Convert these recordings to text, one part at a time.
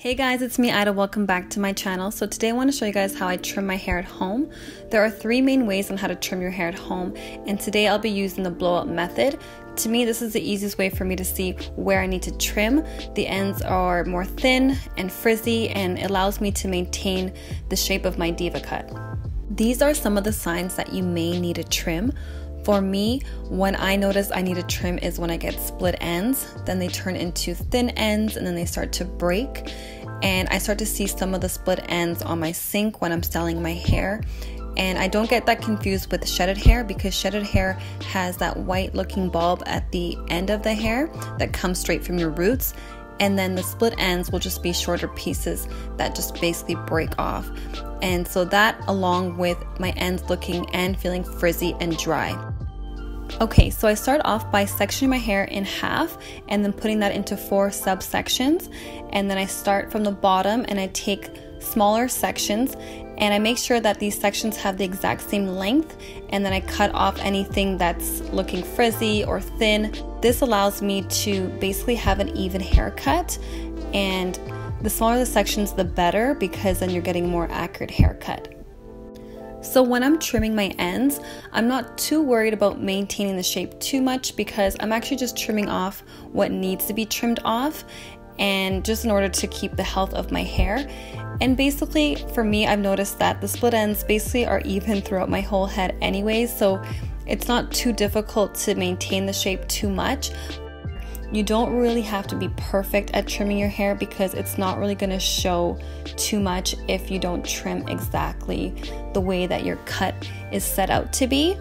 Hey guys, it's me Ida. Welcome back to my channel. So today I want to show you guys how I trim my hair at home. There are three main ways on how to trim your hair at home, and today I'll be using the blowout method. To me, this is the easiest way for me to see where I need to trim. The ends are more thin and frizzy, and it allows me to maintain the shape of my Devacut. These are some of the signs that you may need a trim. For me, when I notice I need a trim is when I get split ends, then they turn into thin ends and then they start to break. And I start to see some of the split ends on my sink when I'm styling my hair. And I don't get that confused with shedded hair, because shedded hair has that white looking bulb at the end of the hair that comes straight from your roots. And then the split ends will just be shorter pieces that just basically break off. And so that, along with my ends looking and feeling frizzy and dry. Okay, so I start off by sectioning my hair in half and then putting that into 4 subsections. And then I start from the bottom and I take smaller sections and I make sure that these sections have the exact same length, and then I cut off anything that's looking frizzy or thin. This allows me to basically have an even haircut, and the smaller the sections the better, because then you're getting a more accurate haircut. So when I'm trimming my ends, I'm not too worried about maintaining the shape too much, because I'm actually just trimming off what needs to be trimmed off, and just in order to keep the health of my hair. And basically for me, I've noticed that the split ends basically are even throughout my whole head anyways, so it's not too difficult to maintain the shape too much. You don't really have to be perfect at trimming your hair, because it's not really going to show too much if you don't trim exactly the way that your cut is set out to be.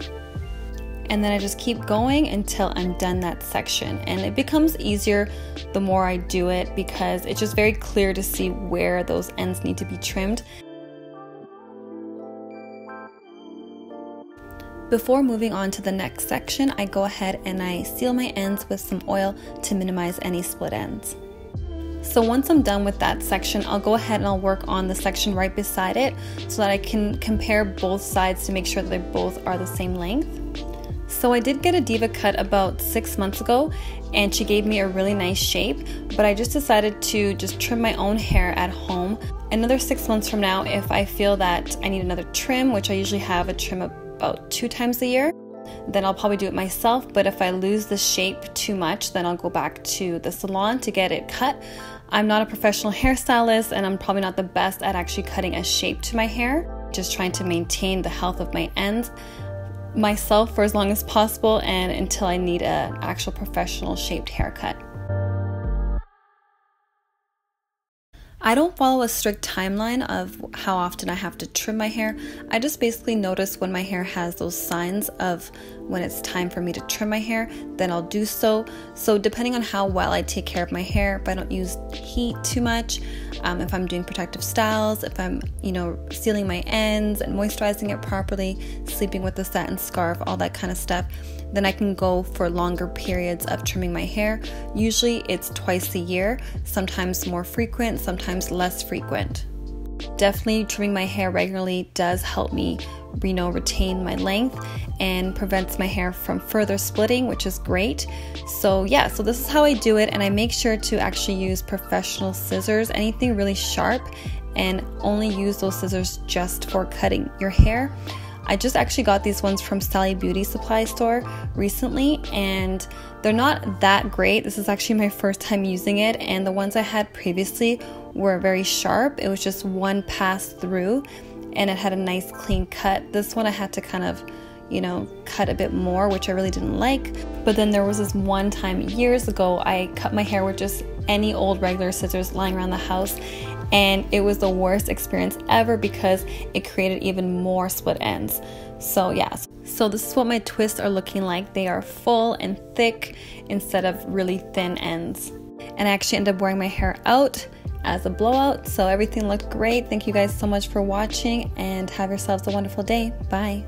And then I just keep going until I'm done that section, and it becomes easier the more I do it, because it's just very clear to see where those ends need to be trimmed. Before moving on to the next section, I go ahead and I seal my ends with some oil to minimize any split ends. So once I'm done with that section, I'll go ahead and I'll work on the section right beside it so that I can compare both sides to make sure that they both are the same length. So I did get a Devacut about 6 months ago, and she gave me a really nice shape, but I just decided to just trim my own hair at home. Another 6 months from now, if I feel that I need another trim, which I usually have a trim about 2 times a year, then I'll probably do it myself. But if I lose the shape too much, then I'll go back to the salon to get it cut. I'm not a professional hairstylist, and I'm probably not the best at actually cutting a shape to my hair, just trying to maintain the health of my ends myself for as long as possible, and until I need an actual professional shaped haircut. I don't follow a strict timeline of how often I have to trim my hair. I just basically notice when my hair has those signs of when it's time for me to trim my hair, then I'll do so. So depending on how well I take care of my hair, if I don't use heat too much, if I'm doing protective styles, if I'm, sealing my ends and moisturizing it properly, sleeping with the satin scarf, all that kind of stuff, then I can go for longer periods of trimming my hair. Usually it's twice a year, sometimes more frequent, sometimes less frequent. Definitely trimming my hair regularly does help me, retain my length and prevents my hair from further splitting, which is great. So yeah, so this is how I do it, and I make sure to actually use professional scissors, anything really sharp, and only use those scissors just for cutting your hair. I just actually got these ones from Sally Beauty Supply Store recently, and they're not that great. This is actually my first time using it, and the ones I had previously were very sharp. It was just one pass through, and it had a nice clean cut. This one I had to kind of, cut a bit more, which I really didn't like. But then there was this one time years ago, I cut my hair with just any old regular scissors lying around the house, and it was the worst experience ever because it created even more split ends. So yeah, so this is what my twists are looking like. They are full and thick instead of really thin ends. And I actually ended up wearing my hair out as a blowout, so everything looked great. Thank you guys so much for watching, and have yourselves a wonderful day. Bye.